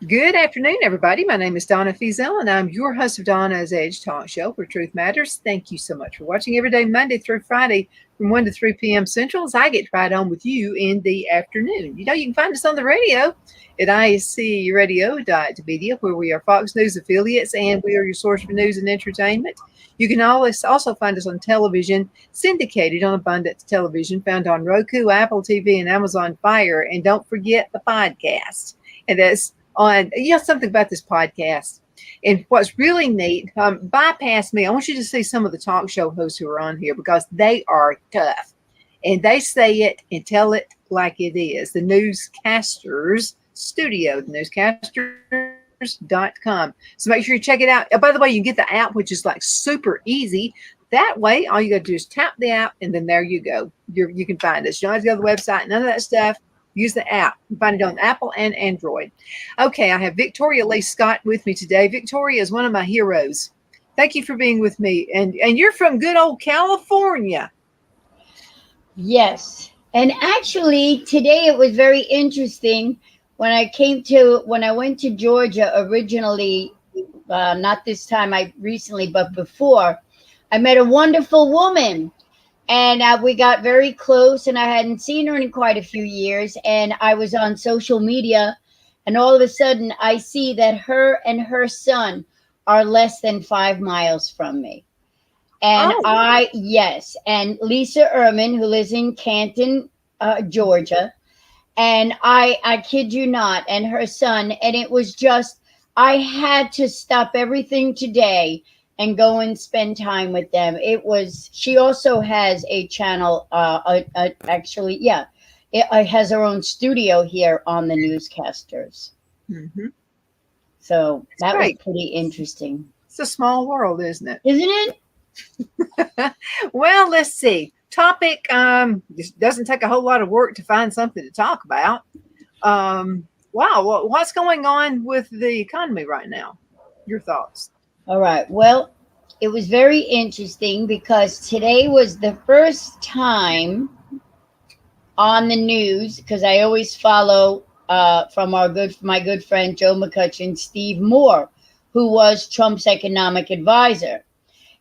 Good afternoon, everybody. My name is Donna Fiesel, and I'm your host of Donna's Edge Talk Show, where truth matters. Thank you so much for watching every day, Monday through Friday, from 1 to 3 p.m. Central, as I get right on with you in the afternoon. You can find us on the radio at iscradio.media, where we are Fox News affiliates, and we are your source for news and entertainment. You can always also find us on television, syndicated on Abundance Television, found on Roku, Apple TV, and Amazon Fire. And don't forget the podcast. And that's something about this podcast. And what's really neat, bypass me. I want you to see some of the talk show hosts who are on here because they are tough. And they say it and tell it like it is. The Newscasters Studio, the newscasters.com. So make sure you check it out. By the way, you get the app, which is like super easy. That way, all you got to do is tap the app, and then there you go. You can find us. You don't have to go to the website, none of that stuff. Use the app. You can find it on Apple and Android. Okay, I have Victoria Lee Scott with me today. Victoria is one of my heroes. Thank you for being with me. And you're from good old California. Yes. And actually, today it was very interesting when I went to Georgia originally, not this time, but before, I met a wonderful woman. And we got very close, and I hadn't seen her in quite a few years. And I was on social media, and all of a sudden I see that her and her son are less than 5 miles from me. And yes. And Lisa Ehrman, who lives in Canton, Georgia. And I kid you not, and her son. And it was just, I had to stop everything today and go and spend time with them. She also has a channel, it has her own studio here on the Newscasters. Mm-hmm. So that was pretty interesting. It's a small world, isn't it? Isn't it? Well, let's see. Topic, it doesn't take a whole lot of work to find something to talk about. Wow, what's going on with the economy right now? Your thoughts? All right. Well, it was very interesting because today was the first time on the news, because I always follow from my good friend Joe McCutcheon, Steve Moore, who was Trump's economic advisor.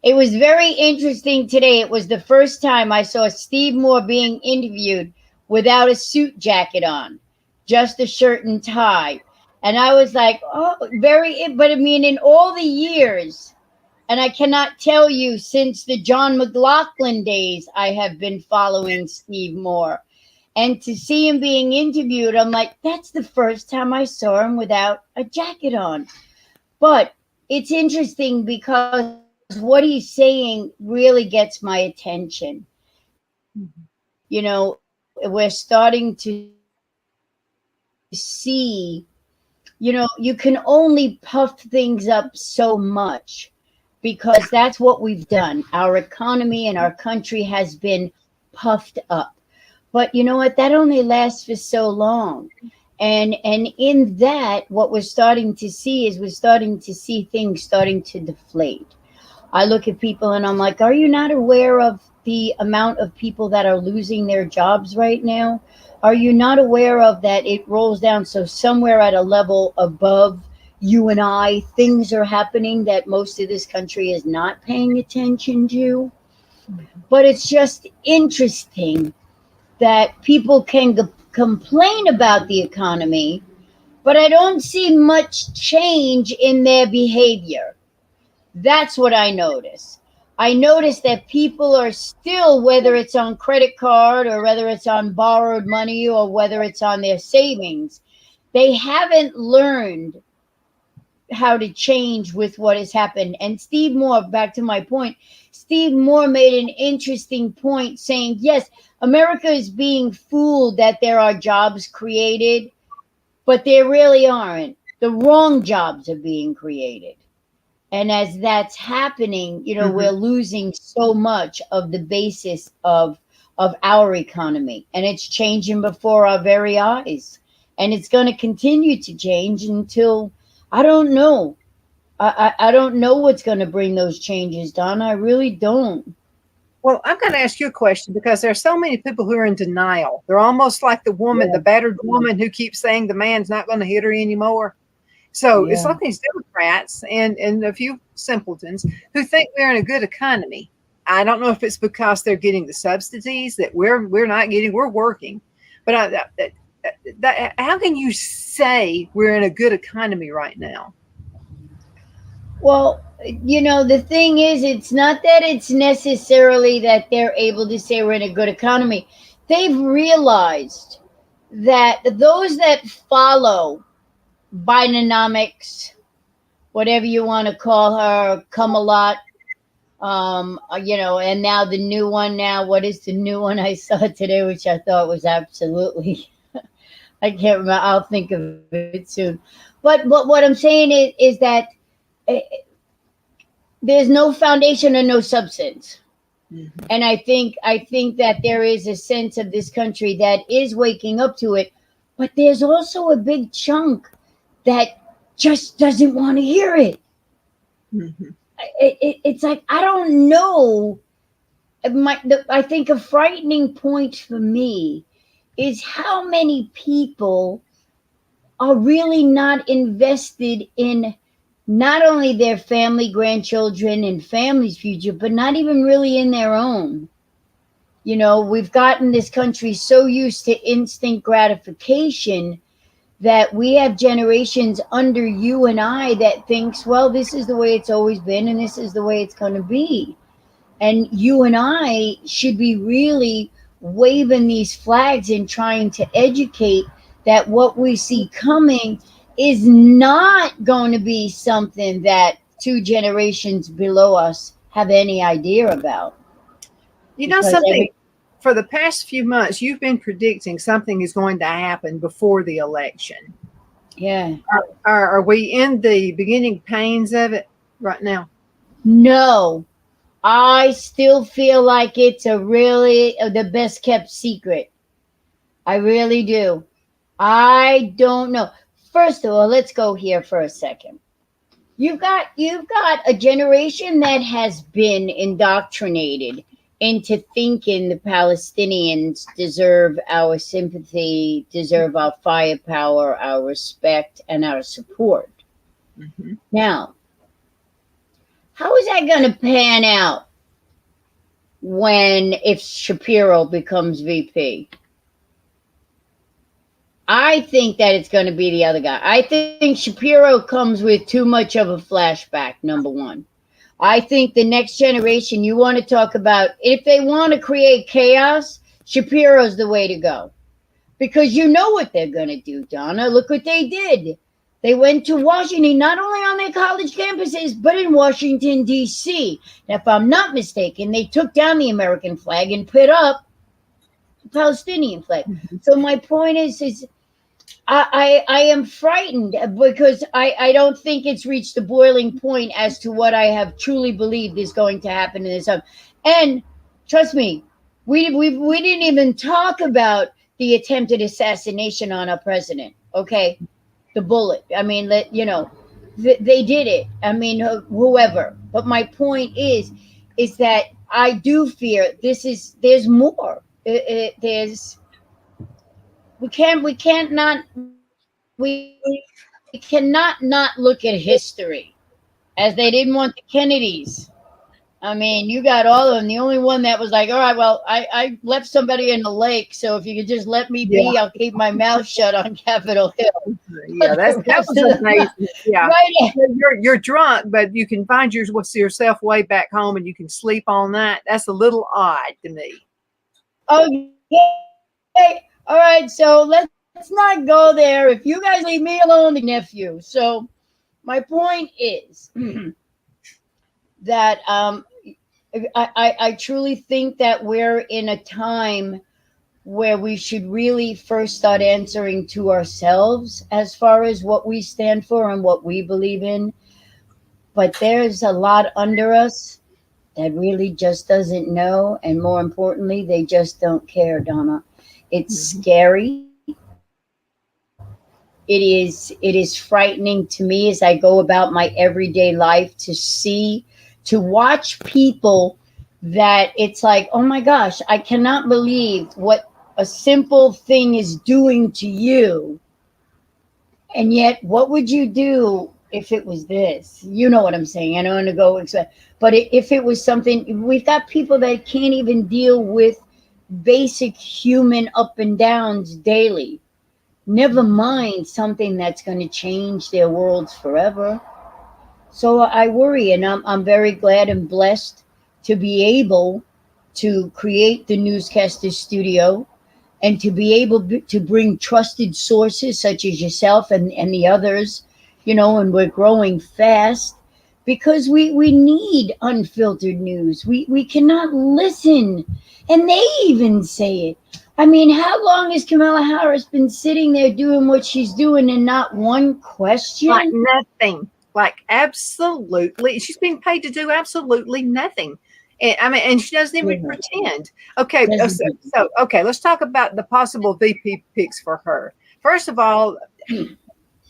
It was very interesting today. It was the first time I saw Steve Moore being interviewed without a suit jacket on, just a shirt and tie. And I was like, but I mean, in all the years, and I cannot tell you since the John McLaughlin days, I have been following Steve Moore. And to see him being interviewed, I'm like, that's the first time I saw him without a jacket on. But it's interesting because what he's saying really gets my attention. You know, we're starting to see, you can only puff things up so much because that's what we've done. Our economy and our country has been puffed up. But you know what? That only lasts for so long. And in that, what we're starting to see is things starting to deflate. I look at people and I'm like, are you not aware of the amount of people that are losing their jobs right now? Are you not aware of that it rolls down? So somewhere at a level above you and I, things are happening that most of this country is not paying attention to. But it's just interesting that people can complain about the economy, but I don't see much change in their behavior. That's what I notice. I notice that people are still, whether it's on credit card or whether it's on borrowed money or whether it's on their savings, they haven't learned how to change with what has happened. And Steve Moore, back to my point, Steve Moore made an interesting point saying, yes, America is being fooled that there are jobs created, but there really aren't. The wrong jobs are being created. And as that's happening, we're losing so much of the basis of our economy. And it's changing before our very eyes. And it's going to continue to change until, I don't know. I don't know what's going to bring those changes, Donna. I really don't. Well, I'm going to ask you a question because there are so many people who are in denial. They're almost like the woman, the battered woman who keeps saying the man's not going to hit her anymore. So it's Yeah. like these Democrats and a few simpletons who think we're in a good economy. I don't know if it's because they're getting the subsidies that we're not getting. We're working, but how can you say we're in a good economy right now? Well, the thing is, it's not that it's necessarily that they're able to say we're in a good economy. They've realized that those that follow Bidenomics, whatever you want to call her, Kamala, and now the new one now, what is the new one I saw today, which I thought was absolutely, I can't remember, I'll think of it soon. But what I'm saying is that eh, there's no foundation and no substance. Mhm. And I think that there is a sense of this country that is waking up to it, but there's also a big chunk that just doesn't want to hear it. Mhm. It's like I don't know. I think a frightening point for me is how many people are really not invested in not only their family, grandchildren, and family's future, but not even really in their own. We've gotten this country so used to instant gratification that we have generations under you and I that thinks, well, this is the way it's always been and this is the way it's going to be. And you and I should be really waving these flags and trying to educate that what we see coming is not going to be something that two generations below us have any idea about. You know Because something? For the past few months, you've been predicting something is going to happen before the election. yeah. Are we in the beginning pains of it right now? No, I still feel like it's a really the best kept secret. I really do. I don't know. First of all, let's go here for a second. You've got a generation that has been indoctrinated into thinking the Palestinians deserve our sympathy, deserve our firepower, our respect, and our support. Hmm. Now, how is that going to pan out when if Shapiro becomes VP? I think that it's going to be the other guy. I think Shapiro comes with too much of a flashback, number one. I think the next generation, you want to talk about, if they want to create chaos, Shapiro's the way to go. Because you know what they're going to do, Donna. Look what they did. They went to Washington, not only on their college campuses, but in Washington, D.C. Now, if I'm not mistaken, they took down the American flag and put up the Palestinian flag. So my point is I am frightened because I don't think it's reached the boiling point as to what I have truly believed is going to happen in this time. And trust me, we didn't even talk about the attempted assassination on our president. Okay, the bullet. I mean, they did it. I mean, whoever. But my point is that I do fear there's more. There's we cannot not look at history as they didn't want the Kennedys. I mean, you got all of them. The only one that was like, all right, well, I left somebody in the lake, so if you could just let me Yeah, be, I'll keep my mouth shut on Capitol Hill. yeah, But that the that rest was of them, amazing. Yeah, right? you're drunk, but you can find yourself way back home, and you can sleep all night. That's a little odd to me. Okay. All right. So let's not go there. If you guys leave me alone, the nephew. So my point is that I truly think that we're in a time where we should really first start answering to ourselves as far as what we stand for and what we believe in. But there's a lot under us that really just doesn't know. And more importantly, they just don't care, Donna. It's Mhm. scary. It is frightening to me as I go about my everyday life to watch people that it's like, oh my gosh, I cannot believe what a simple thing is doing to you. And yet, what would you do if it was this? You know what I'm saying. I don't want to go, but if it was something, we've got people that can't even deal with basic human up and downs daily. Never mind something that's going to change their worlds forever. So I worry, and I'm very glad and blessed to be able to create the Newscasters studio and to be able to bring trusted sources such as yourself and the others, and we're growing fast because we need unfiltered news. We cannot listen. And they even say it. I mean, how long has Kamala Harris been sitting there doing what she's doing and not one question? Like nothing. Like absolutely. She's being paid to do absolutely nothing. And she doesn't even pretend. Okay, okay, let's talk about the possible VP picks for her. First of all,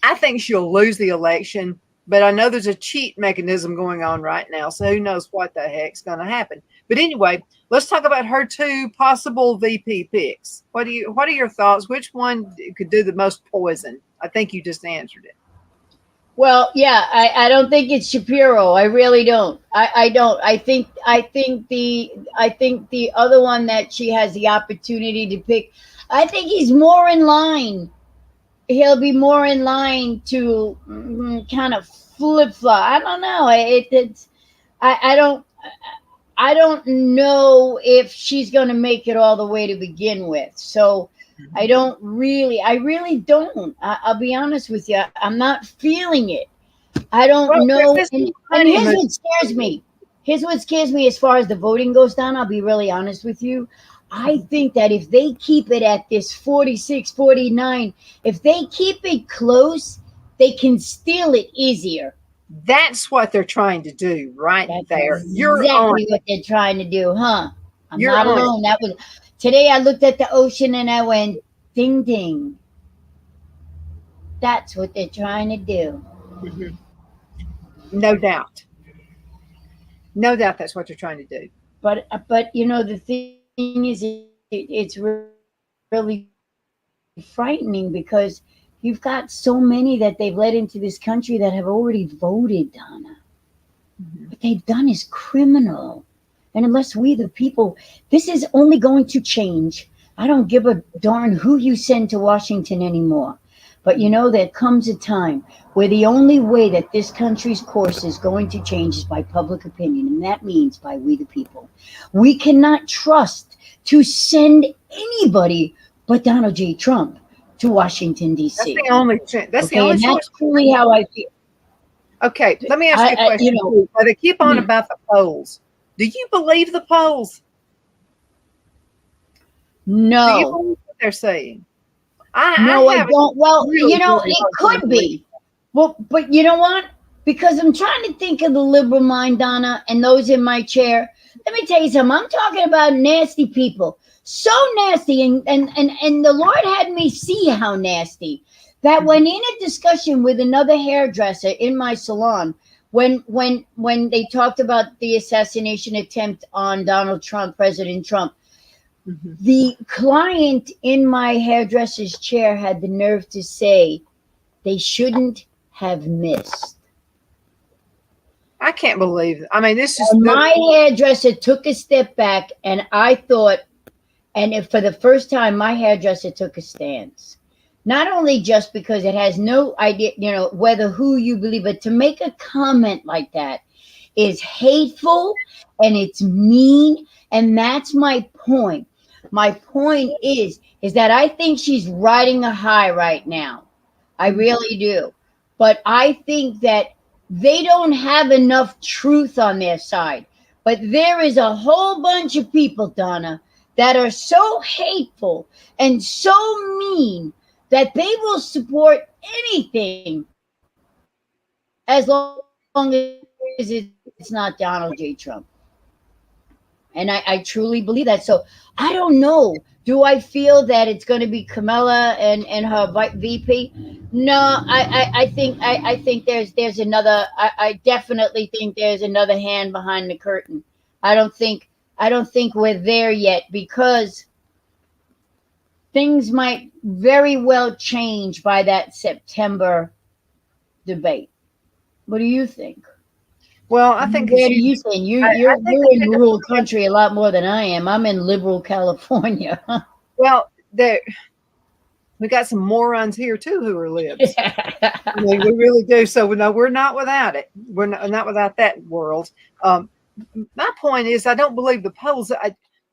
I think she'll lose the election, but I know there's a cheat mechanism going on right now, so who knows what the heck's going to happen. But anyway, let's talk about her two possible VP picks. What are your thoughts? Which one could do the most poison? I think you just answered it. Well, yeah, I don't think it's Shapiro. I really don't. I don't. I think the other one that she has the opportunity to pick, I think he's more in line. He'll be more in line to kind of flip flop. I don't know. I don't know if she's going to make it all the way to begin with. So I really don't. I'll be honest with you. I'm not feeling it. I don't know. And here's what scares me. Here's what scares me as far as the voting goes down. I'll be really honest with you. I think that if they keep it at this 46-49, if they keep it close, they can steal it easier. That's what they're trying to do right there. You're exactly what they're trying to do, huh? I'm not alone. Today I looked at the ocean and I went, ding, ding. That's what they're trying to do. Mm-hmm. No doubt. No doubt that's what they're trying to do. But the thing is, it's really frightening because you've got so many that they've let into this country that have already voted, Donna. Mm-hmm. What they've done is criminal. And unless we, the people, this is only going to change. I don't give a darn who you send to Washington anymore. But there comes a time where the only way that this country's course is going to change is by public opinion. And that means by we, the people. We cannot trust to send anybody but Donald J. Trump to Washington, D.C. That's the only and that's truly how I feel. Okay, let me ask you a question. They keep on about the polls. Do you believe the polls? No. Do you believe what they're saying? I don't. Well, it could be. Well, but you know what? Because I'm trying to think of the liberal mind, Donna, and those in my chair. Let me tell you something. I'm talking about nasty people. So nasty. And the Lord had me see how nasty. That when in a discussion with another hairdresser in my salon, when they talked about the assassination attempt on Donald Trump, President Trump, mm-hmm. The client in my hairdresser's chair had the nerve to say they shouldn't have missed. I can't believe it. I mean, this is... My hairdresser took a step back, and I thought, for the first time, my hairdresser took a stance. Not only just because it has no idea, whether who you believe, but to make a comment like that is hateful and it's mean. And that's my point. My point is that I think she's riding a high right now. I really do. But I think that they don't have enough truth on their side. But there is a whole bunch of people, Donna, that are so hateful and so mean that they will support anything as long as it's not Donald J. Trump. And I truly believe that. So I don't know. Do I feel that it's going to be Kamala and her VP? No, I think there's another. I definitely think there's another hand behind the curtain. I don't think we're there yet because things might very well change by that September debate. What do you think? Well, I think Where it's do you. you stand? You I you're think you're we in need rural country a lot more than I am. I'm in liberal California. well, there we got some morons here too who are libs. I mean, we really do. So no, we're not without it. We're not without that world. Um, my point is, I don't believe the polls.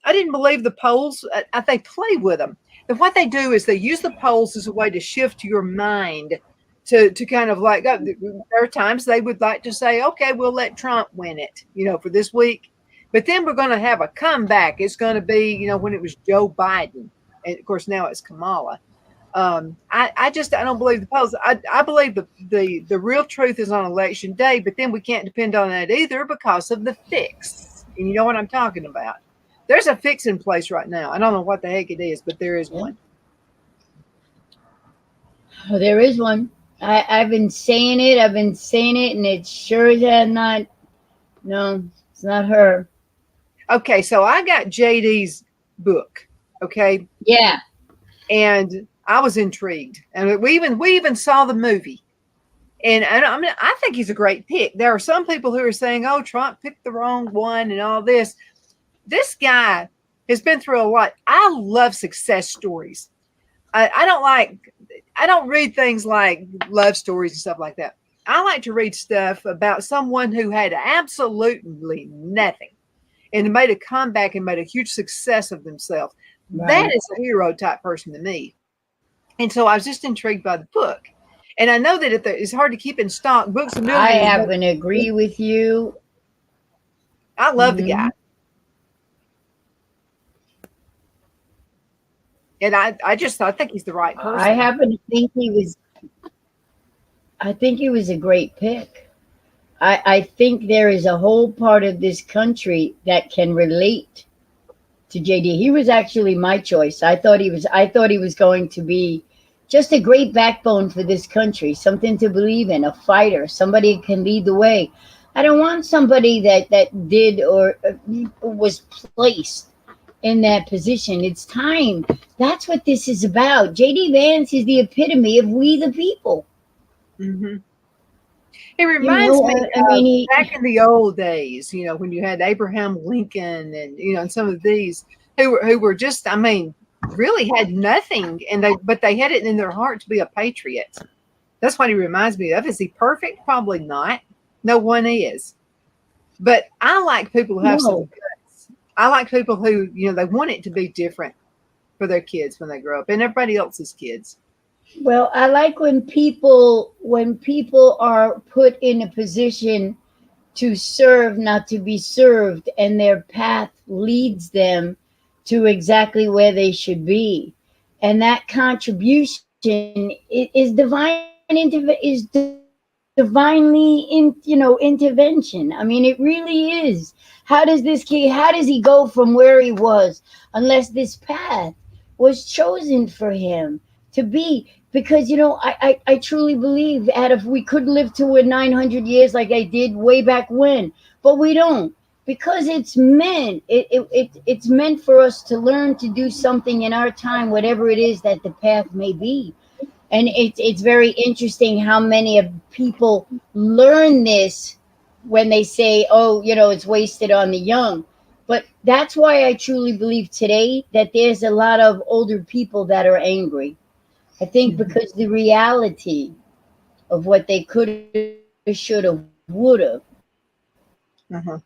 I didn't believe the polls. They play with them. And what they do is they use the polls as a way to shift your mind to kind of like, there are times they would like to say, okay, we'll let Trump win it, for this week. But then we're going to have a comeback. It's going to be, when it was Joe Biden. And of course, now it's Kamala. I don't believe the polls. I believe the real truth is on election day, but then we can't depend on that either because of the fix. And you know what I'm talking about. There's a fix in place right now. I don't know what the heck it is, but there is Yeah. one. Oh, there is one. I've been saying it. I've been saying it, and it sure is not. No, it's not her. Okay, so I got JD's book. Okay, Yeah. and I was intrigued, and we even saw the movie. And I mean, I think he's a great pick. There are some people who are saying, "Oh, Trump picked the wrong one," and all this. This guy has been through a lot. I love success stories. I don't like. I don't read things like love stories and stuff like that. I like to read stuff about someone who had absolutely nothing and made a comeback and made a huge success of themselves. That Right. is a hero type person to me. And so I was just intrigued by the book. And I know that it's hard to keep in stock. Books a I Million. happen to agree with you. I love the guy. Hmm. And I think he's the right I person. happen to think he was. I think he was a great pick. I think there is a whole part of this country that can relate to JD. He was actually my choice. I thought he was going to be just a great backbone for this country, something to believe in, a fighter, somebody who can lead the way. I don't want somebody that did or was placed in that position. It's time. That's what this is about. JD Vance is the epitome of we the people. Hmm. It You reminds know, me I of mean, back in the old days, when you had Abraham Lincoln and some of these who were just, I mean, really had nothing, but they had it in their heart to be a patriot. That's what he reminds me of. Is he perfect? Probably not. No one is. But I like people who have some no. guts. I like people who, they want it to be different for their kids when they grow up and everybody else's kids. Well, I like when people are put in a position to serve, not to be served, and their path leads them to exactly where they should be. And that contribution is divinely intervention. I mean, it really is. How does this kid? How does he go from where he was unless this path was chosen for him to be? Because I truly believe that if we could live to a 900 years like I did way back when, but we don't, because it's meant for us to learn to do something in our time, whatever it is that the path may be. And it's very interesting how many of people learn this when they say, oh, it's wasted on the young. But that's why I truly believe today that there's a lot of older people that are angry. I think Mhm. because the reality of what they could have, should have, would have Uh-huh.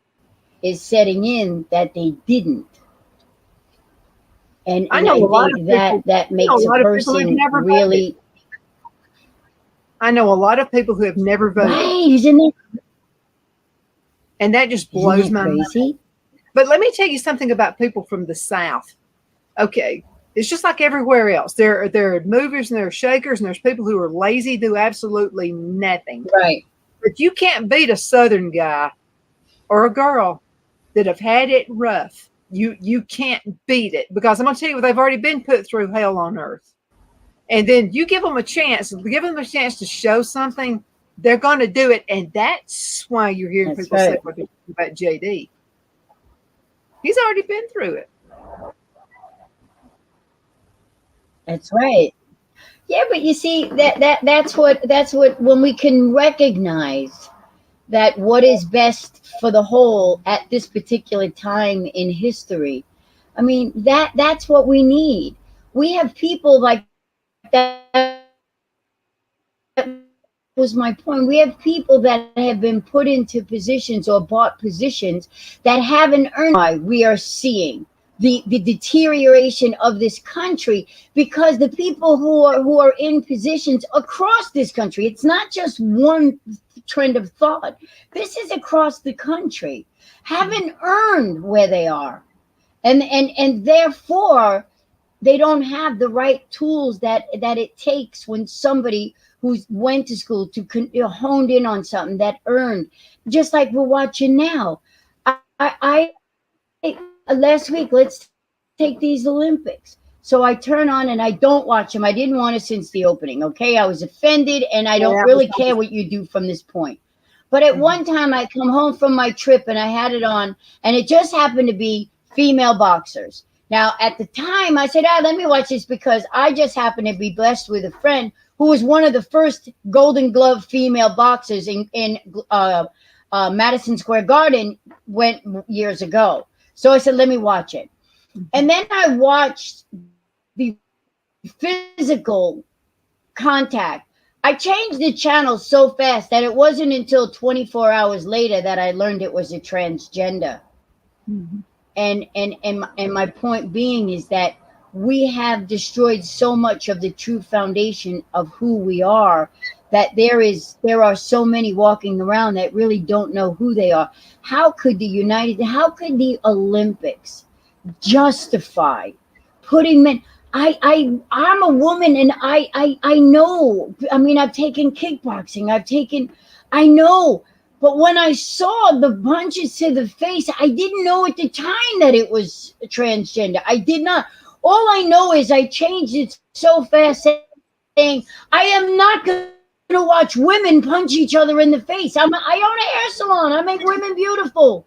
is setting in that they didn't. I And know I a lot think of that people. that I know a makes a lot of people who've person never voted. really I know a lot of people who have never voted, right. and that just Isn't blows that my mind. crazy? But let me tell you something about people from the South. Okay, it's just like everywhere else. There are movers and there are shakers, and there's people who are lazy, do absolutely nothing. Right. But you can't beat a Southern guy or a girl that have had it rough. You can't beat it because I'm gonna tell you, they've already been put through hell on earth. And then you give them a chance to show something, they're going to do it. And that's why you're hearing That's people say right. what they're saying about JD. He's already been through it. That's right. Yeah, but you see that's what when we can recognize that what is best for the whole at this particular time in history. I mean, that's what we need. We have people like that was my point. We have people that have been put into positions or bought positions that haven't earned why we are seeing the deterioration of this country because the people who are in positions across this country, it's not just one trend of thought. This is across the country, haven't earned where they are. And therefore they don't have the right tools that it takes when somebody who's went to school to honed in on something that earned, just like we're watching now. Last week, let's take these Olympics. So I turn on and I don't watch them. I didn't want to since the opening. Okay, I was offended, and I Yeah, don't that was really care what you do from this point. But at mhm. one time, I come home from my trip and I had it on, and it just happened to be female boxers. Now, at the time, I said, let me watch this because I just happened to be blessed with a friend who was one of the first Golden Glove female boxers in Madison Square Garden went years ago. So I said, let me watch it. And then I watched the physical contact. I changed the channel so fast that it wasn't until 24 hours later that I learned it was a transgender. Mhm. And my point being is that we have destroyed so much of the true foundation of who we are that there are so many walking around that really don't know who they are. How could the Olympics justify putting men? I'm a woman, and I know. I mean, I've taken kickboxing. I know. But when I saw the punches to the face, I didn't know at the time that it was transgender. I did not. All I know is I changed it so fast, saying, I am not going to watch women punch each other in the face. I own a hair salon. I make women beautiful.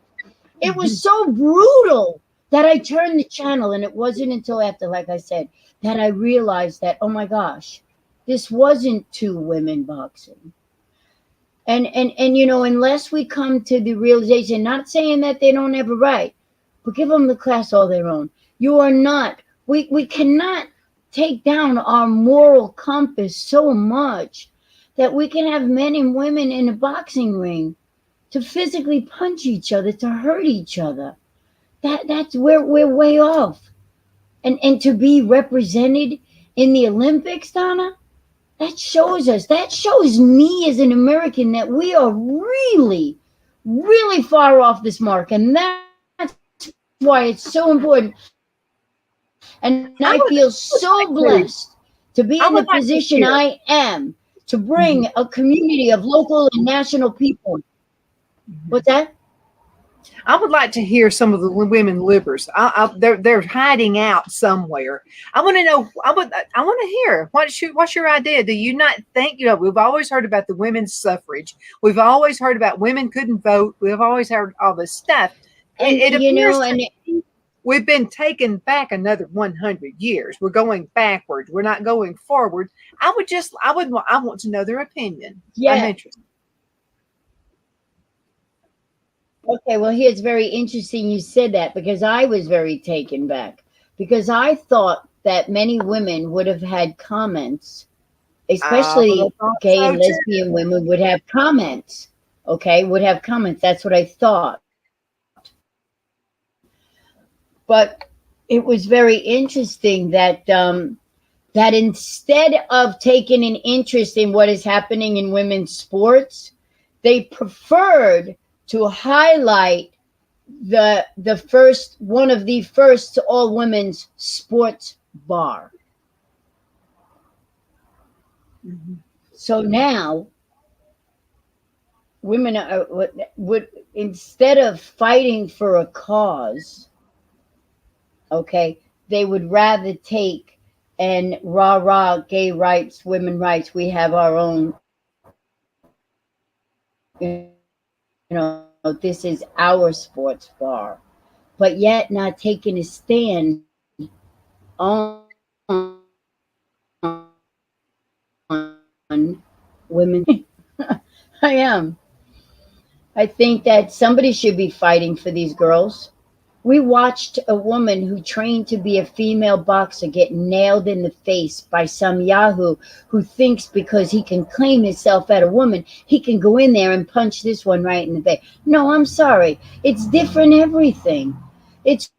It was so Mhm. brutal that I turned the channel, and it wasn't until after, like I said, that I realized that, oh my gosh, this wasn't two women boxing. And unless we come to the realization, not saying that they don't have a right, but give them the class all their own. You are not. We cannot take down our moral compass so much that we can have men and women in a boxing ring to physically punch each other, to hurt each other. That's where we're way off. And to be represented in the Olympics, Donna, that shows me as an American that we are really, really far off this mark. And that's why it's so important. And I feel so blessed to be in the Like to, position I am to hear. bring a community of Mhm. local and national people. What's that? Mhm. I would like to hear some of the women livers. They're hiding out somewhere. I want to know. I want to hear what's your idea? Do you not think we've always heard about the women's suffrage? We've always heard about women couldn't vote. We've always heard all this stuff. And It appears to and me we've been taken back another 100 years. We're going backwards. We're not going forward. I want to know their opinion. I'm yeah. interested. Okay, well, here's very interesting you said that because I was very taken back because I thought that many women would have had comments, I would especially have thought gay so and too. lesbian women would have comments. Okay, would have comments. That's what I thought. But it was very interesting that instead of taking an interest in what is happening in women's sports, they preferred to highlight the first one of the first all women's sports bar. Mhm. So now women would instead of fighting for a cause, okay, they would rather take and rah rah gay rights, women rights. We have our own, this is our sports bar, but yet not taking a stand on women. I am. I think that somebody should be fighting for these girls. We watched a woman who trained to be a female boxer get nailed in the face by some yahoo who thinks because he can claim himself as a woman, he can go in there and punch this one right in the face. No, I'm sorry. It's different everything. It's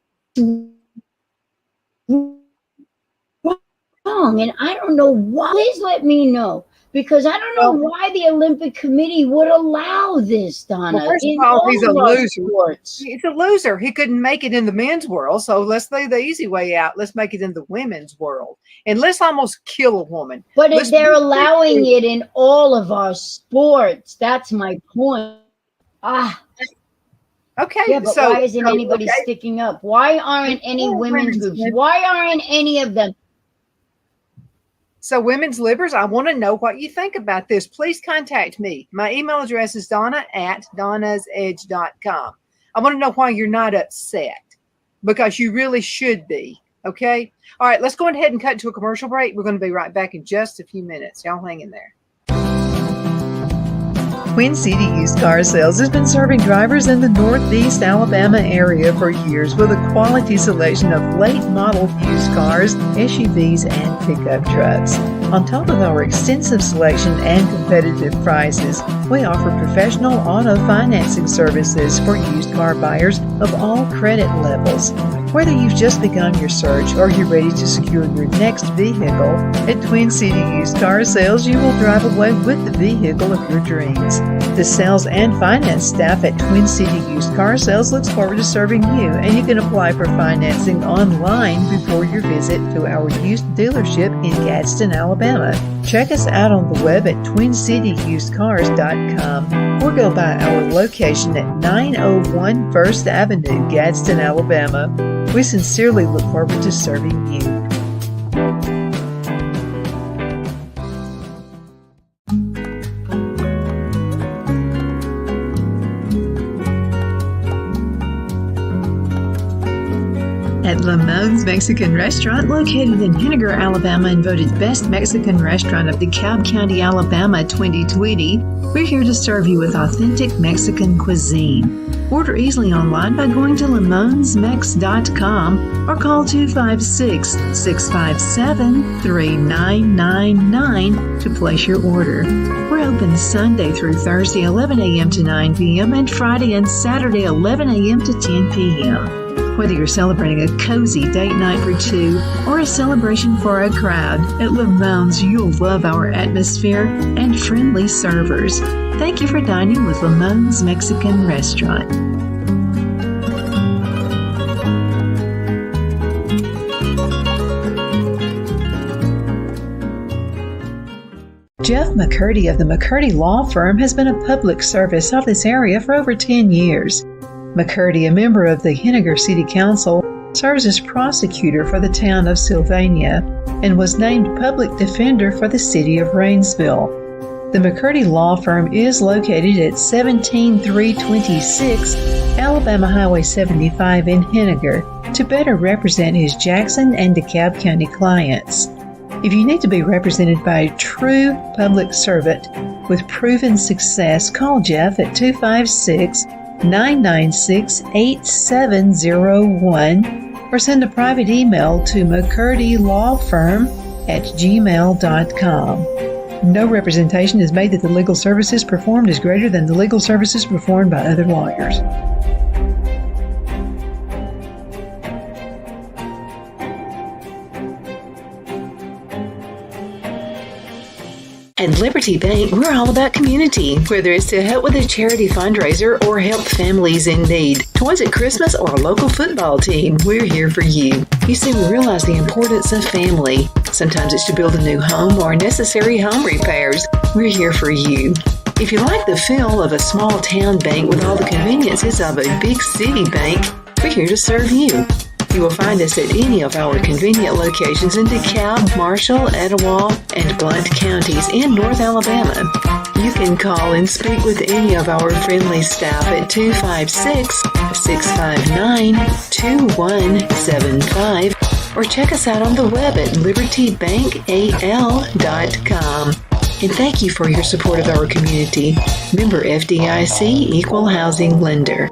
wrong, and I don't know why. Please let me know, because I don't know why the Olympic Committee would allow this, Donna. Well, first of in all, he's a loser. Sports. He's a loser. He couldn't make it in the men's world, so let's play the easy way out. Let's make it in the women's world, and let's almost kill a woman. But if they're allowing it in all of our sports, that's my point. Okay. Yeah, but why isn't anybody sticking up? Why aren't any women's groups? Why aren't any of them? So women's libbers, I want to know what you think about this. Please contact me. My email address is donna@donnasedge.com. I want to know why you're not upset, because you really should be. Okay. All right. Let's go ahead and cut to a commercial break. We're going to be right back in just a few minutes. Y'all hang in there. Twin City Used Car Sales has been serving drivers in the Northeast Alabama area for years with a quality selection of late model used cars, SUVs, and pickup trucks. On top of our extensive selection and competitive prices, we offer professional auto financing services for used car buyers of all credit levels. Whether you've just begun your search or you're ready to secure your next vehicle, at Twin City Used Car Sales, you will drive away with the vehicle of your dreams. The sales and finance staff at Twin City Used Car Sales looks forward to serving you, and you can apply for financing online before your visit to our used dealership in Gadsden, Alabama. Check us out on the web at twincityusedcars.com or go by our location at 901 First Avenue, Gadsden, Alabama. We sincerely look forward to serving you. At Lamone's Mexican Restaurant, located in Henniger, Alabama, and voted Best Mexican Restaurant of DeKalb County, Alabama 2020, we're here to serve you with authentic Mexican cuisine. Order easily online by going to lamonsmex.com or call 256-657-3999 to place your order. We're open Sunday through Thursday 11 a.m. to 9 p.m. and Friday and Saturday 11 a.m. to 10 p.m. Whether you're celebrating a cozy date night for two or a celebration for a crowd, at Lamone's you'll love our atmosphere and friendly servers. Thank you for dining with Lamone's Mexican Restaurant. Jeff McCurdy of the McCurdy Law Firm has been a public service of this area for over 10 years. McCurdy, a member of the Henniger City Council, serves as prosecutor for the town of Sylvania and was named public defender for the city of Rainsville. The McCurdy Law Firm is located at 17326 Alabama Highway 75 in Henniger to better represent his Jackson and DeKalb County clients. If you need to be represented by a true public servant with proven success, call Jeff at 256-996-8701 or send a private email to mccurdylawfirm@gmail.com. No representation is made that the legal services performed is greater than the legal services performed by other lawyers. At Liberty Bank, we're all about community, whether it's to help with a charity fundraiser or help families in need. Toys at Christmas or a local football team, we're here for you. You see, we realize the importance of family. Sometimes it's to build a new home or necessary home repairs. We're here for you. If you like the feel of a small town bank with all the conveniences of a big city bank, we're here to serve you. You will find us at any of our convenient locations in DeKalb, Marshall, Etowah, and Blount counties in North Alabama. You can call and speak with any of our friendly staff at 256-659-2175 or check us out on the web at libertybankal.com. And thank you for your support of our community. Member FDIC Equal Housing Lender.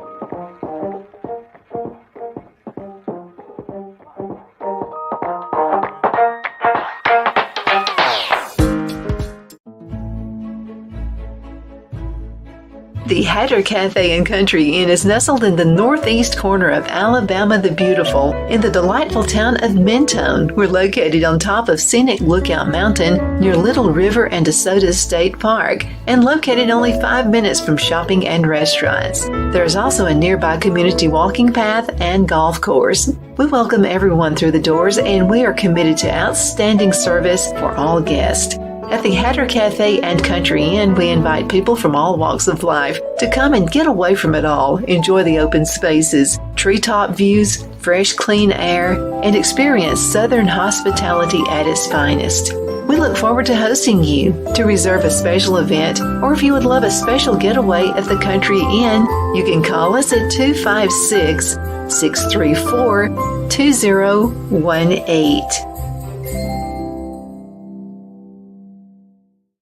The Hatter Cafe and Country Inn is nestled in the northeast corner of Alabama the Beautiful in the delightful town of Mentone. We're located on top of scenic Lookout Mountain near Little River and DeSoto State Park and located only 5 minutes from shopping and restaurants. There is also a nearby community walking path and golf course. We welcome everyone through the doors and we are committed to outstanding service for all guests. At the Hatter Cafe and Country Inn, we invite people from all walks of life to come and get away from it all, enjoy the open spaces, treetop views, fresh, clean air, and experience Southern hospitality at its finest. We look forward to hosting you. To reserve a special event, or if you would love a special getaway at the Country Inn, you can call us at 256-634-2018.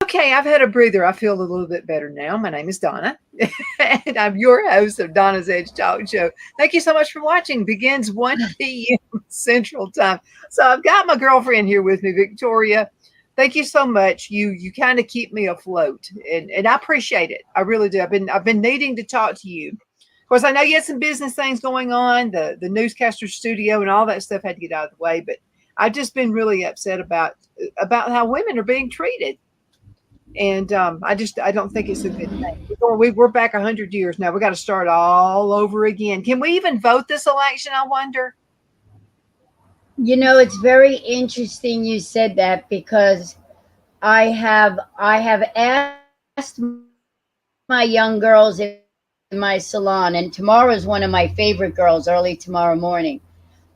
Okay, I've had a breather. I feel a little bit better now. My name is Donna, and I'm your host of Donna's Edge Talk Show. Thank you so much for watching. Begins 1 p.m. Central Time. So I've got my girlfriend here with me, Victoria. Thank you so much. You kind of keep me afloat, and I appreciate it. I really do. I've been needing to talk to you. Of course, I know you had some business things going on, the Newscasters studio and all that stuff had to get out of the way, but I've just been really upset about how women are being treated. And I don't think it's a good thing. We're back 100 years now. We got to start all over again. Can we even vote this election, I wonder? You know, it's very interesting you said that, because I have asked my young girls in my salon, and tomorrow's one of my favorite girls, early tomorrow morning.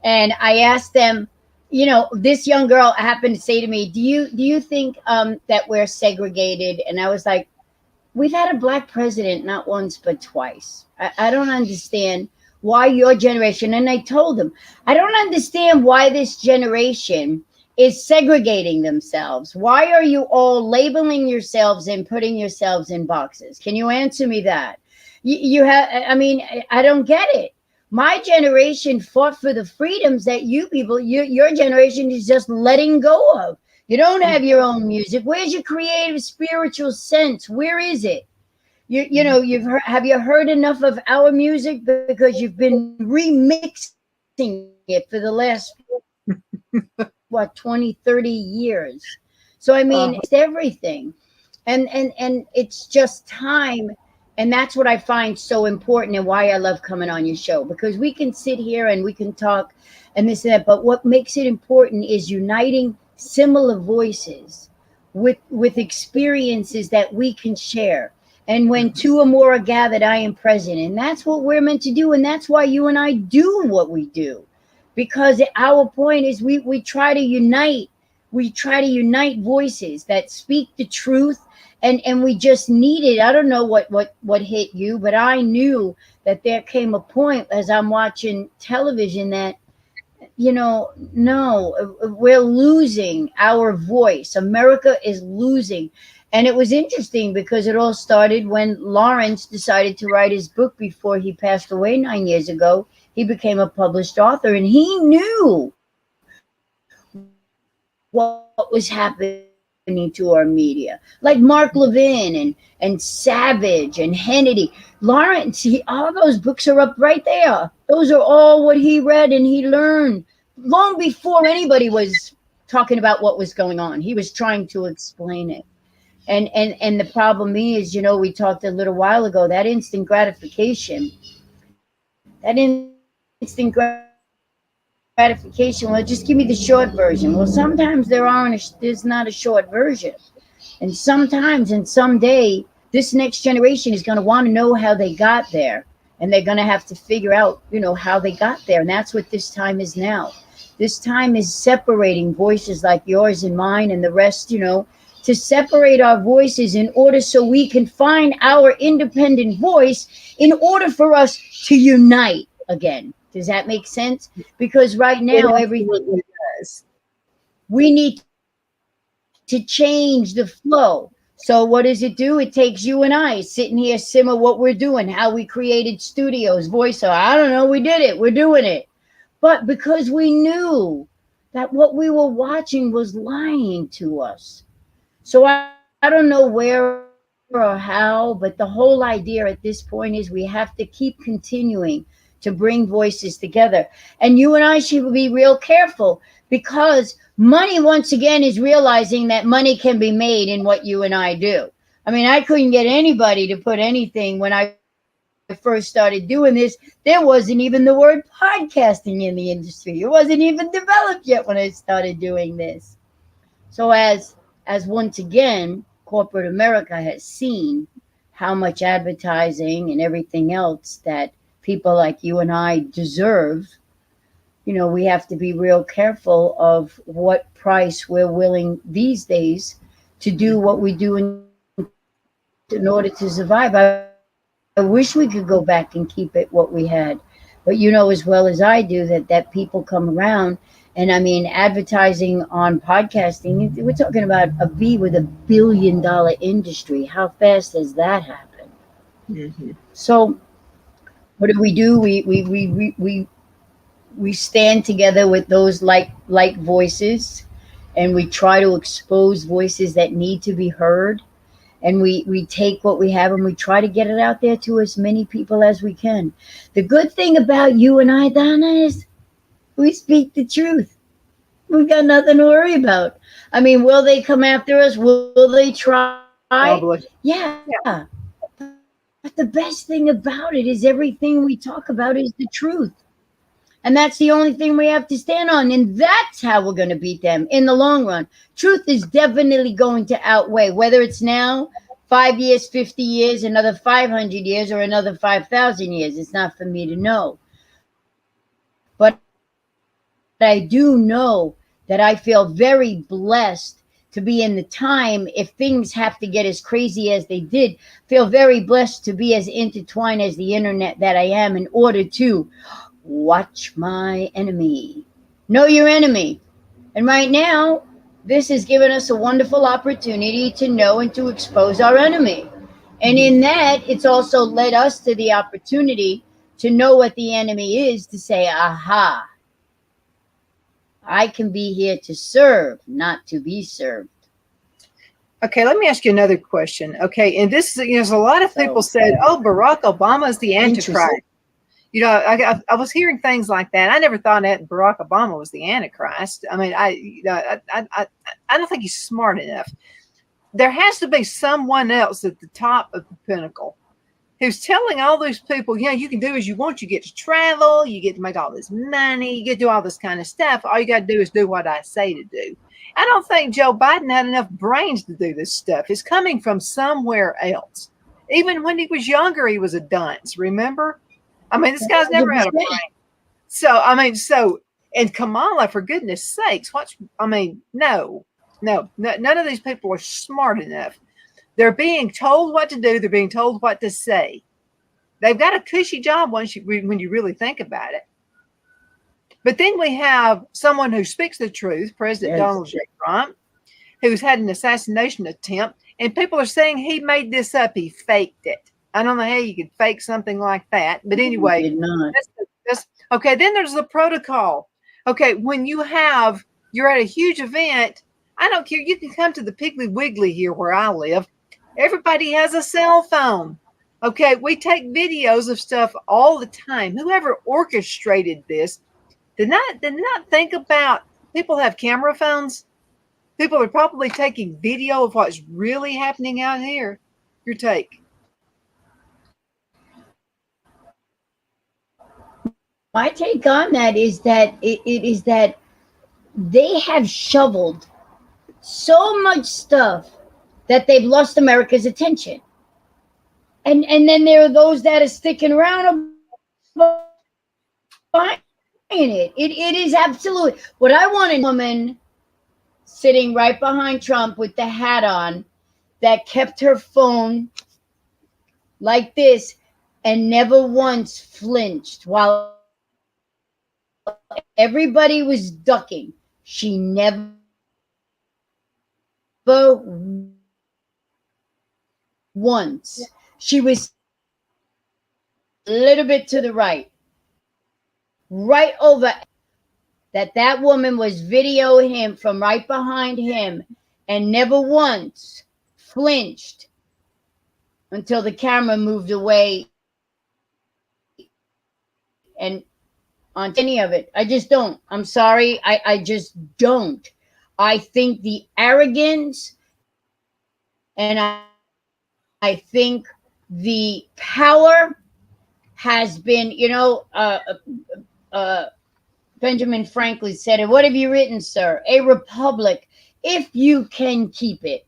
And I asked them, you know, this young girl happened to say to me, do you think that we're segregated? And I was like, we've had a black president not once but twice. I don't understand why your generation, and I told them, I don't understand why this generation is segregating themselves. Why are you all labeling yourselves and putting yourselves in boxes? Can you answer me that? You have, I mean, I don't get it. My generation fought for the freedoms that you people, your generation is just letting go of. You don't have your own music. Where's your creative, spiritual sense? Where is it? You know, have you heard enough of our music? Because you've been remixing it for the last, 20, 30 years. So, I mean, it's everything. And it's just time. And that's what I find so important, and why I love coming on your show, because we can sit here and we can talk and this and that. But what makes it important is uniting similar voices with experiences that we can share. And when two or more are gathered, I am present. And that's what we're meant to do. And that's why you and I do what we do, because our point is we try to unite. We try to unite voices that speak the truth. And we just needed, I don't know what hit you, but I knew that there came a point as I'm watching television that, you know, no, we're losing our voice. America is losing. And it was interesting because it all started when Lawrence decided to write his book before he passed away 9 years ago. He became a published author, and he knew what was happening to our media, like Mark Levin and Savage and Hannity. Lawrence, all those books are up right there. Those are all what he read and he learned long before anybody was talking about what was going on. He was trying to explain it. And the problem is, you know, we talked a little while ago, that instant gratification, well, just give me the short version. Well, sometimes there's not a short version. And sometimes and someday this next generation is going to want to know how they got there, and they're going to have to figure out, you know, how they got there. And that's what this time is now. This time is separating voices like yours and mine and the rest, you know, to separate our voices in order so we can find our independent voice in order for us to unite again. Does that make sense? Because right now, everything does. We need to change the flow. So what does it do? It takes you and I sitting here, simmer what we're doing, how we created studios, voiceover. I don't know. We did it. We're doing it. But because we knew that what we were watching was lying to us. So I don't know where or how, but the whole idea at this point is we have to keep continuing to bring voices together. And you and I should be real careful, because money, once again, is realizing that money can be made in what you and I do. I mean, I couldn't get anybody to put anything when I first started doing this. There wasn't even the word podcasting in the industry. It wasn't even developed yet when I started doing this. So as once again, corporate America has seen how much advertising and everything else that people like you and I deserve, we have to be real careful of what price we're willing these days to do what we do in order to survive. I wish we could go back and keep it what we had. But you know as well as I do that people come around. And I mean, advertising on podcasting, we're talking about a B with $1 billion industry. How fast has that happened? Mm-hmm. So what do? We stand together with those like voices, and we try to expose voices that need to be heard. And we take what we have and we try to get it out there to as many people as we can. The good thing about you and I, Donna, is we speak the truth. We've got nothing to worry about. I mean, will they come after us? Will they try? Probably. Yeah. Yeah. But the best thing about it is everything we talk about is the truth. And that's the only thing we have to stand on. And that's how we're going to beat them in the long run. Truth is definitely going to outweigh, whether it's now, 5 years, 50 years, another 500 years, or another 5,000 years. It's not for me to know. But I do know that I feel very blessed to be in the time, if things have to get as crazy as they did, feel very blessed to be as intertwined as the internet that I am, in order to watch my enemy. Know your enemy. And right now, this has given us a wonderful opportunity to know and to expose our enemy. And in that, it's also led us to the opportunity to know what the enemy is, to say, aha, I can be here to serve, not to be served. Okay, let me ask you another question. Okay, and this is, there's a lot of people said, oh, Barack Obama is the Antichrist. I was hearing things like that. I never thought that Barack Obama was the Antichrist. I mean, I don't think he's smart enough. There has to be someone else at the top of the pinnacle who's telling all these people, you can do as you want. You get to travel. You get to make all this money. You get to do all this kind of stuff. All you got to do is do what I say to do. I don't think Joe Biden had enough brains to do this stuff. It's coming from somewhere else. Even when he was younger, he was a dunce, remember? I mean, this guy's never had a brain. So, and Kamala, for goodness sakes, no, none of these people are smart enough. They're being told what to do. They're being told what to say. They've got a cushy job when you really think about it. But then we have someone who speaks the truth, President Donald J. Trump, who's had an assassination attempt, and people are saying he made this up. He faked it. I don't know how you could fake something like that. But anyway, that's okay. Then there's the protocol. Okay, when you're at a huge event, I don't care. You can come to the Piggly Wiggly here where I live. Everybody has a cell phone. Okay, we take videos of stuff all the time. Whoever orchestrated this did not think about people have camera phones. People are probably taking video of what's really happening out here. Your take. My take on that is that it is that they have shoveled so much stuff that they've lost America's attention. And then there are those that are sticking around buying it. It is absolutely what I want. A woman sitting right behind Trump with the hat on that kept her phone like this and never once flinched while everybody was ducking. She never once. She was a little bit to the right over, that woman was videoing him from right behind him and never once flinched until the camera moved away and on any of it. I just don't. I'm sorry. I just don't. I think the arrogance and I think the power has been, Benjamin Franklin said it. What have you written, sir? A republic, if you can keep it.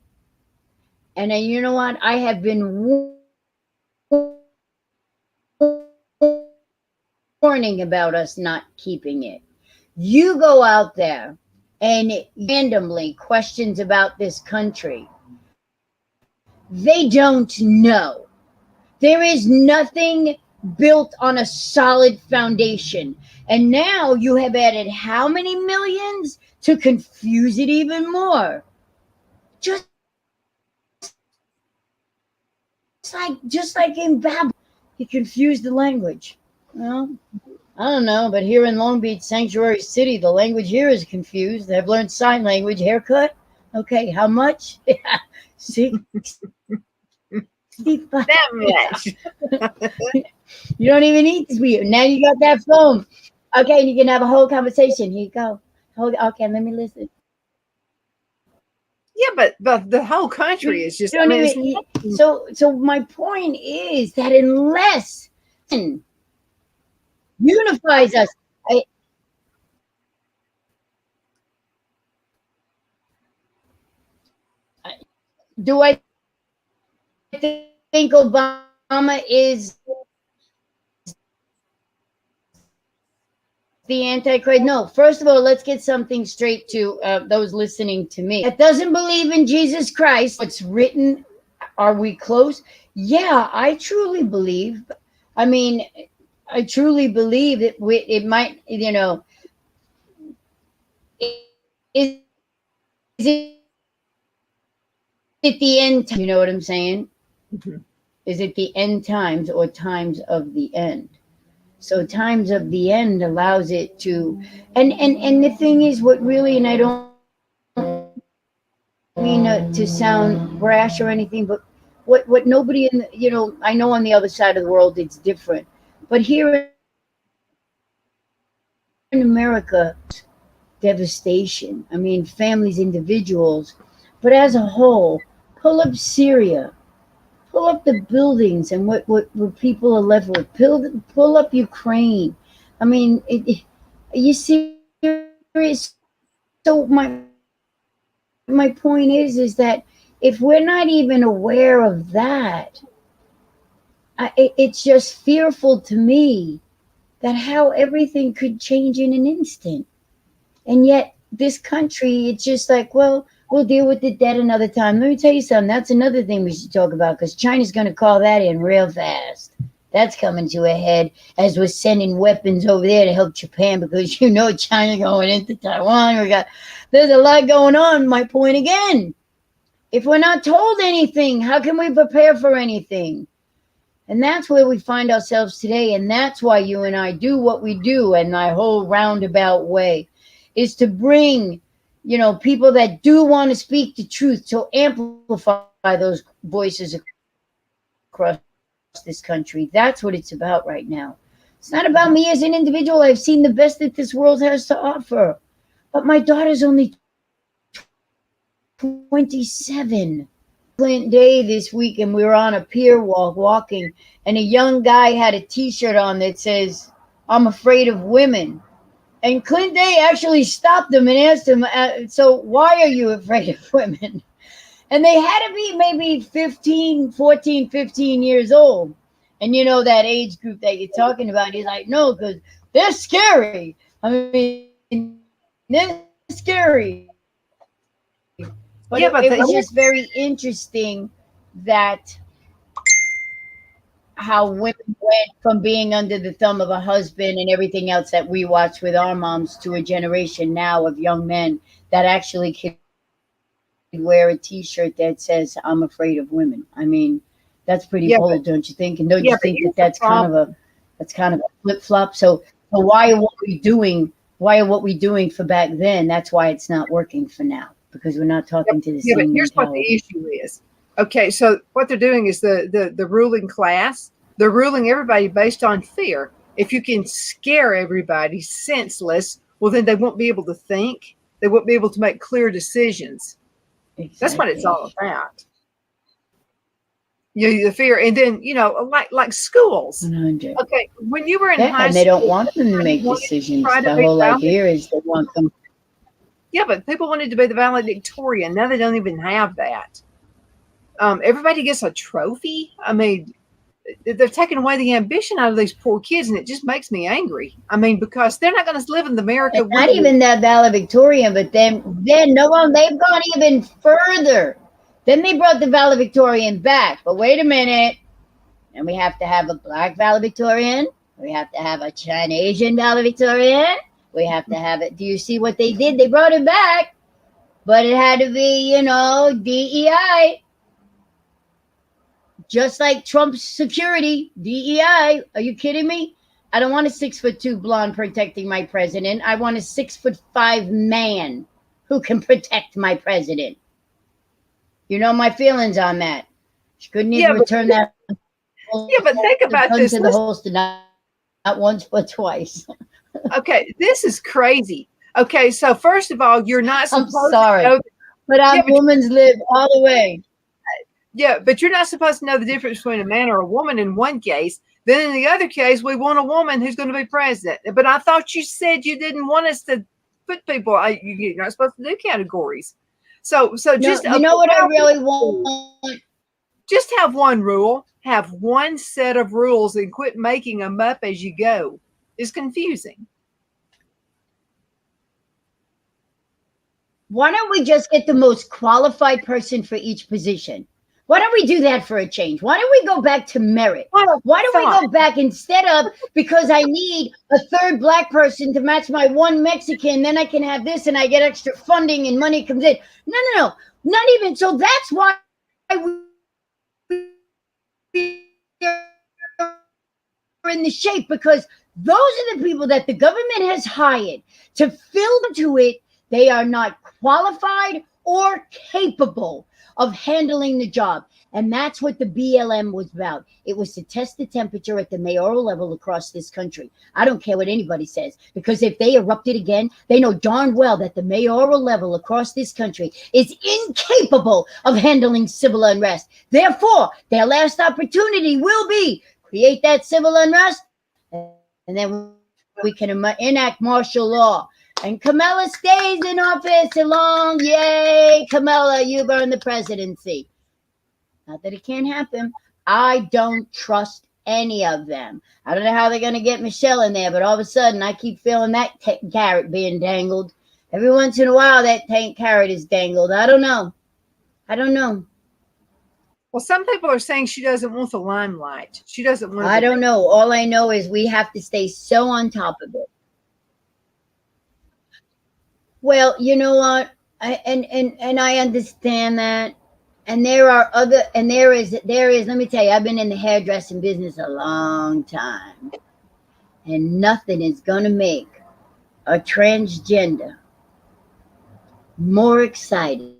And then you know what? I have been warning about us not keeping it. You go out there and randomly questions about this country. They don't know. There is nothing built on a solid foundation. And now you have added how many millions to confuse it even more? Just like in Babel, he confused the language. Well, I don't know, but here in Long Beach, Sanctuary City, the language here is confused. I've learned sign language. Haircut? Okay, how much? 65. That much. You don't even need to speak. Now you got that phone. Okay, you can have a whole conversation. Here you go. Okay, let me listen. Yeah, but the whole country is just. So my point is that unless unifies us, do I think Obama is the Antichrist? No. First of all, let's get something straight to those listening to me. That doesn't believe in Jesus Christ. What's written, are we close? Yeah, I truly believe. I mean, I truly believe it might, is it the end time? You know what I'm saying? Mm-hmm. Is it the end times or times of the end? So times of the end allows it to, and the thing is, what really, and I don't mean to sound brash or anything, but what nobody I know on the other side of the world it's different, but here in America, devastation. I mean, families, individuals, but as a whole, pull up Syria. Pull up the buildings and what people are left with. Pull up Ukraine. I mean, you see, so my point is that if we're not even aware of that, it's just fearful to me that how everything could change in an instant. And yet this country, it's just like, well, we'll deal with the debt another time. Let me tell you something. That's another thing we should talk about, because China's going to call that in real fast. That's coming to a head as we're sending weapons over there to help Japan, because China going into Taiwan. There's a lot going on. My point again, if we're not told anything, how can we prepare for anything? And that's where we find ourselves today. And that's why you and I do what we do, and my whole roundabout way is to bring people that do want to speak the truth, to amplify those voices across this country. That's what it's about right now. It's not about me as an individual. I've seen the best that this world has to offer. But my daughter's only 27. Clinton Day this week, and we were on a pier walking, and a young guy had a T-shirt on that says, "I'm afraid of women." And Clint Day actually stopped him and asked him, so why are you afraid of women? And they had to be maybe 14, 15 years old. And that age group that you're talking about, he's like, no, because they're scary. I mean, they're scary. But it was just very interesting that how women went from being under the thumb of a husband and everything else that we watched with our moms to a generation now of young men that actually can wear a T-shirt that says, "I'm afraid of women." I mean, That's pretty Yeah, bold, don't you think? And don't yeah, you but think here's that the problem. that's kind of a flip flop? So why are what we doing for back then? That's why it's not working for now, because we're not talking to the Yeah, but same here's what the mentality. issue is. Okay, so what they're doing is the ruling class, they're ruling everybody based on fear. If you can scare everybody senseless, well, then they won't be able to think. They won't be able to make clear decisions. That's what it's Exactly. all about. The fear, and then like schools. 100. Okay, when you were in Yeah, high and they don't school, want them to everybody make wanted to decisions. try to The be whole valedictorian. idea is they want them. Yeah, but people wanted to be the valedictorian. Now they don't even have that. Everybody gets a trophy. I mean, they're taking away the ambition out of these poor kids, and it just makes me angry. I mean, because they're not going to live in the America And we not live. even that valedictorian, but then no one, they've gone even further. Then they brought the valedictorian back. But wait a minute. And we have to have a black valedictorian. We have to have a Chinesian valedictorian. We have to have it. Do you see what they did? They brought it back, but it had to be, DEI. Just like Trump's security, DEI. Are you kidding me? I don't want a 6'2" blonde protecting my president. I want a 6'5" man who can protect my president. You know my feelings on that. She couldn't even return that. Yeah, but think about gun this. to the holster, not once but twice. Okay, this is crazy. Okay, so first of all, you're not I'm supposed sorry, to know. but our Yeah, but, women's live all the way. yeah, but you're not supposed to know the difference between a man or a woman in one case. Then in the other case, we want a woman who's going to be president. But I thought you said you didn't want us to put people. You're not supposed to do categories. So No, just you know what I really want? just have one rule. Have one set of rules and quit making them up as you go. It's confusing. Why don't we just get the most qualified person for each position? Why don't we do that for a change? Why don't we go back to merit? Why don't we go back instead of, because I need a third black person to match my one Mexican, then I can have this and I get extra funding and money comes in. No. Not even. So that's why we're in the shape, because those are the people that the government has hired to fill into it. They are not qualified or capable of handling the job. And that's what the BLM was about. It was to test the temperature at the mayoral level across this country. I don't care what anybody says, because if they erupted again, they know darn well that the mayoral level across this country is incapable of handling civil unrest. Therefore, their last opportunity will be create that civil unrest, and then we can enact martial law. And Kamala stays in office long. Yay, Kamala, you burn the presidency. Not that it can't happen. I don't trust any of them. I don't know how they're going to get Michelle in there, but all of a sudden I keep feeling that carrot being dangled. Every once in a while that carrot is dangled. I don't know. Well, some people are saying she doesn't want the limelight. She doesn't want. I don't know. All I know is we have to stay so on top of it. Well, you know what? And I understand that. And there is, let me tell you, I've been in the hairdressing business a long time. And nothing is going to make a transgender more excited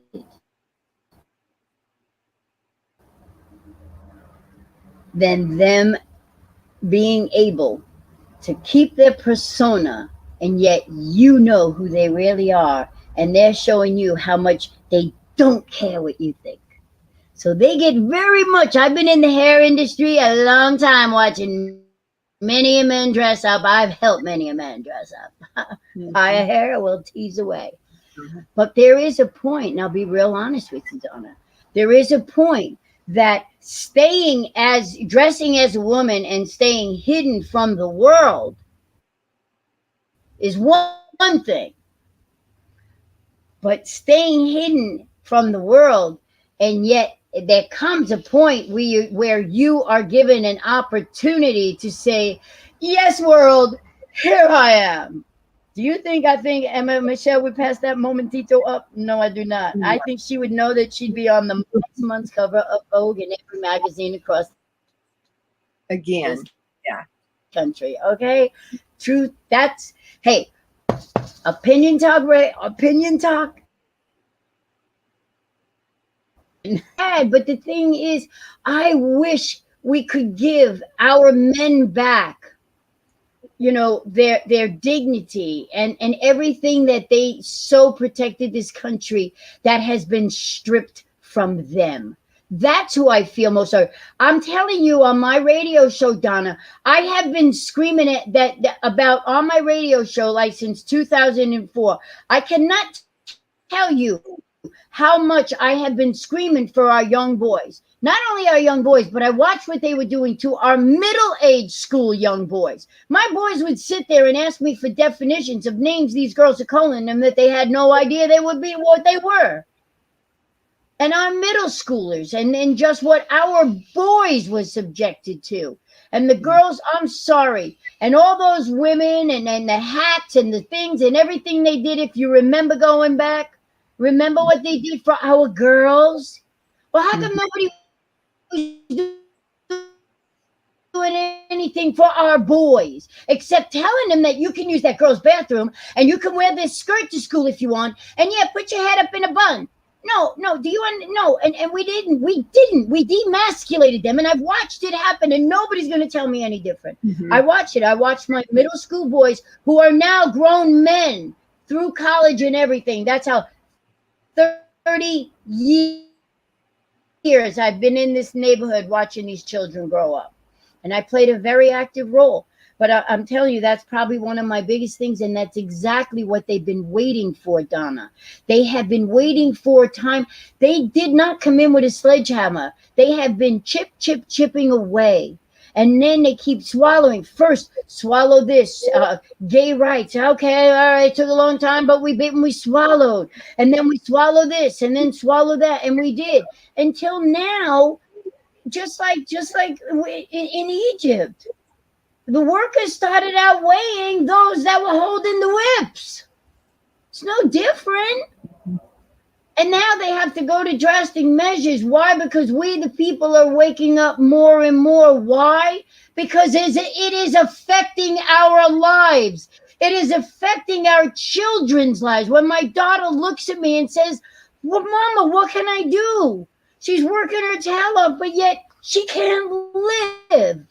than them being able to keep their persona, and yet you know who they really are, and they're showing you how much they don't care what you think. So they get very much. I've been in the hair industry a long time, watching many a man dress up. I've helped many a man dress up. Buy a hair, will tease away. But there is a point, and I'll be real honest with you, Donna. There is a point that dressing as a woman and staying hidden from the world is one thing. But staying hidden from the world, and yet there comes a point where you are given an opportunity to say, yes, world, here I am. Do you think I think Emma Michelle would pass that momentito up? No, I do not. I think she would know that she'd be on the next month's cover of Vogue and every magazine across Again. this Yeah. country. Okay, truth. That's hey, opinion talk. Opinion talk. But the thing is, I wish we could give our men back, you know, their dignity and everything that they so protected this country that has been stripped from them. That's who I feel most sorry. I'm telling you, on my radio show, Donna, I have been screaming at that about on my radio show like since 2004. I cannot tell you how much I have been screaming for our young boys. Not only our young boys, but I watched what they were doing to our middle-aged school young boys. My boys would sit there and ask me for definitions of names these girls are calling them that they had no idea they would be what they were. And our middle schoolers, and just what our boys was subjected to. And the girls, I'm sorry. And all those women and the hats and the things and everything they did, if you remember going back, remember what they did for our girls? Well, how come nobody was doing anything for our boys except telling them that you can use that girl's bathroom and you can wear this skirt to school if you want, and yeah, put your head up in a bun? No, do you no? And we demasculated them, and I've watched it happen, and nobody's going to tell me any different. I watched it. I watched my middle school boys who are now grown men through college and everything. That's how 30 years I've been in this neighborhood watching these children grow up. And I played a very active role. But I'm telling you, that's probably one of my biggest things. And that's exactly what they've been waiting for, Donna. They have been waiting for time. They did not come in with a sledgehammer. They have been chipping away. And then they keep swallowing. First, swallow this, gay rights. Okay, all right, it took a long time, but we bit and we swallowed. And then we swallow this, and then swallow that, and we did. Until now, just like in Egypt, the workers started outweighing those that were holding the whips. It's no different. And now they have to go to drastic measures. Why? Because we, the people, are waking up more and more. Why? Because it is affecting our lives. It is affecting our children's lives. When my daughter looks at me and says, well, Mama, what can I do? She's working her tail off, but yet she can't live.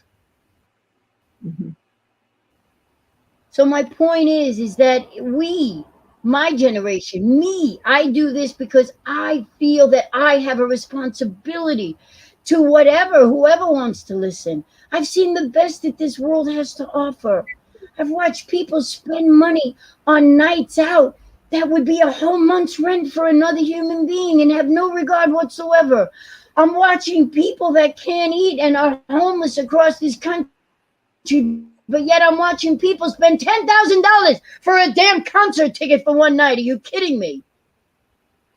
So my point is that we, my generation, me, I do this because I feel that I have a responsibility to whoever wants to listen. I've seen the best that this world has to offer. I've watched people spend money on nights out that would be a whole month's rent for another human being and have no regard whatsoever. I'm watching people that can't eat and are homeless across this country, but yet I'm watching people spend $10,000 for a damn concert ticket for one night. Are you kidding me?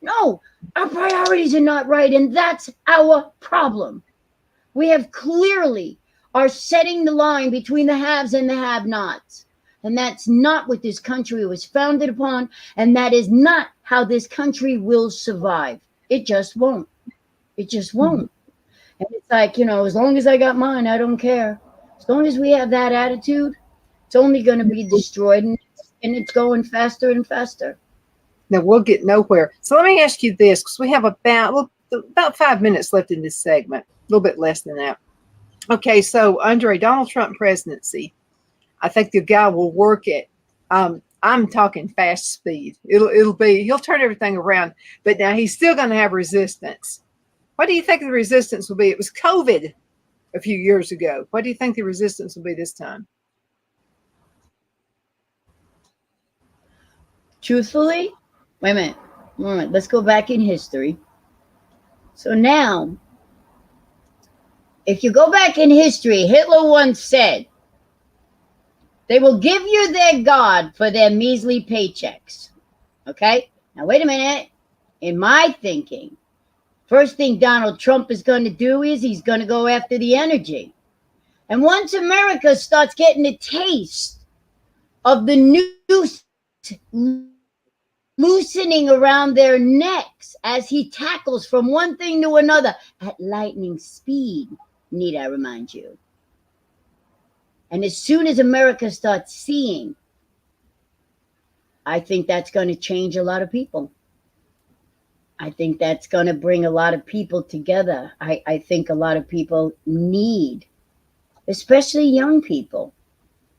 No, our priorities are not right, and that's our problem. We have clearly are setting the line between the haves and the have-nots. And that's not what this country was founded upon, and that is not how this country will survive. It just won't. It just won't. And it's like, as long as I got mine, I don't care. As long as we have that attitude, it's only going to be destroyed, and it's going faster and faster. No, we'll get nowhere. So let me ask you this, because we have about 5 minutes left in this segment, a little bit less than that. Okay, so under a Donald Trump presidency, I think the guy will work at, I'm talking fast speed. He'll turn everything around, but now he's still going to have resistance. What do you think the resistance will be? It was COVID a few years ago. What do you think the resistance will be this time? Truthfully, wait a minute. Let's go back in history. So now, if you go back in history, Hitler once said, they will give you their God for their measly paychecks. Okay? Now, wait a minute. In my thinking, first thing Donald Trump is going to do is he's going to go after the energy. And once America starts getting a taste of the new loosening around their necks as he tackles from one thing to another at lightning speed, need I remind you. And as soon as America starts seeing, I think that's going to change a lot of people. I think that's going to bring a lot of people together. I think a lot of people need, especially young people,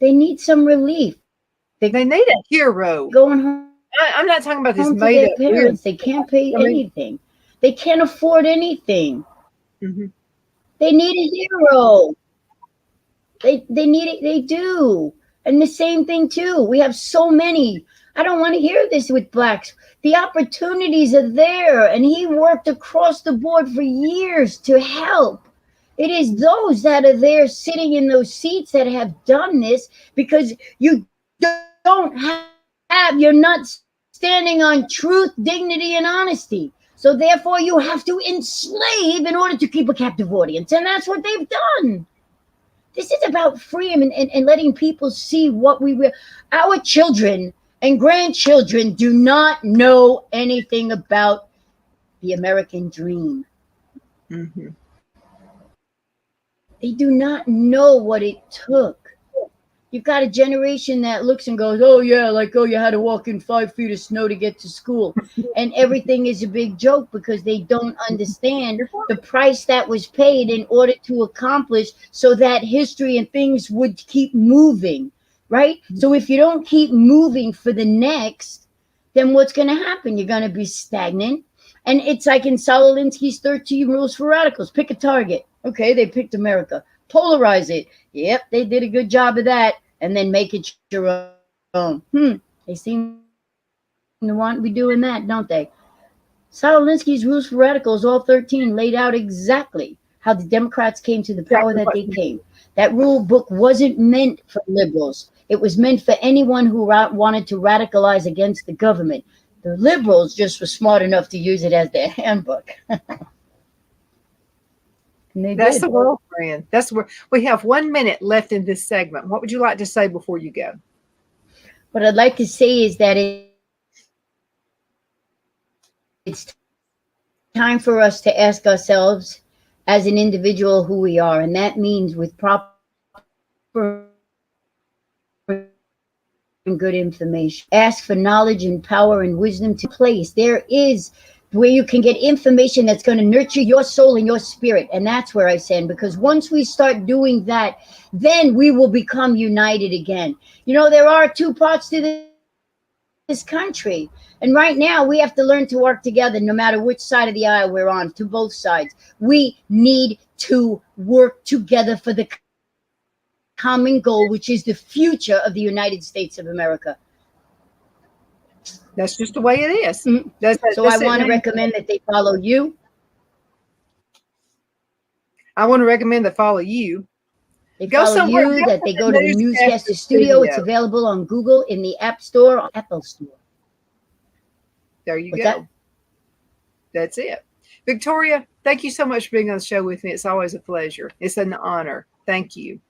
they need some relief. They need a hero. Going home I'm not talking about this to made their up parents. They can't pay anything. They can't afford anything. Mm-hmm. They need a hero. They need it. They do. And the same thing too. We have so many. I don't want to hear this with blacks. The opportunities are there, and he worked across the board for years to help. It is those that are there sitting in those seats that have done this, because you don't have, you're not standing on truth, dignity, and honesty. So therefore you have to enslave in order to keep a captive audience. And that's what they've done. This is about freedom and letting people see what our children and grandchildren do not know anything about the American dream. Mm-hmm. They do not know what it took. You've got a generation that looks and goes, oh yeah, like, oh, you had to walk in 5 feet of snow to get to school. And everything is a big joke because they don't understand the price that was paid in order to accomplish so that history and things would keep moving, right? So if you don't keep moving for the next, then what's going to happen? You're going to be stagnant. And it's like in Saul Alinsky's 13 Rules for Radicals. Pick a target. Okay, they picked America. Polarize it. Yep, they did a good job of that. And then make it your own. They seem to want to be doing that, don't they? Saul Alinsky's Rules for Radicals, all 13, laid out exactly how the Democrats came to the power that they came. That rule book wasn't meant for liberals. It was meant for anyone who wanted to radicalize against the government. The liberals just were smart enough to use it as their handbook. That's the world, friend. That's where we have 1 minute left in this segment. What would you like to say before you go? What I'd like to say is that it's time for us to ask ourselves as an individual who we are. And that means with proper and good information. Ask for knowledge and power and wisdom to place. There is where you can get information that's going to nurture your soul and your spirit. And that's where I stand, because once we start doing that, then we will become united again. You know, there are 2 parts to this country. And right now we have to learn to work together, no matter which side of the aisle we're on, to both sides. We need to work together for the common goal, which is the future of the United States of America. That's just the way it is. So I want to recommend that they follow you. I want to recommend that follow you. They follow you, that they go to the Newscasters studio. It's available on Google, in the App Store, on Apple Store. There you go. That's it. Victoria, thank you so much for being on the show with me. It's always a pleasure. It's an honor. Thank you.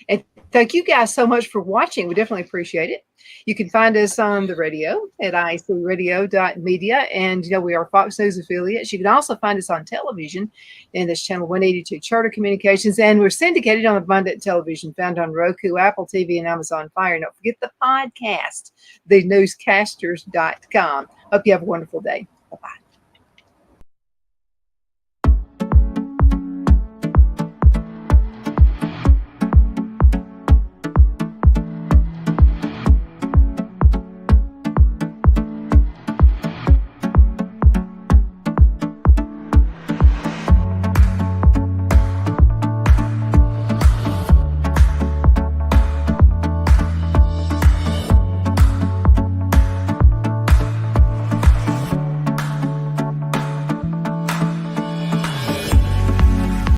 And thank you guys so much for watching. We definitely appreciate it. You can find us on the radio at iacradio.media. And, you know, we are Fox News affiliates. You can also find us on television in this channel 182 Charter Communications. And we're syndicated on Abundant Television, found on Roku, Apple TV, and Amazon Fire. And don't forget the podcast, thenewscasters.com. Hope you have a wonderful day. Bye-bye.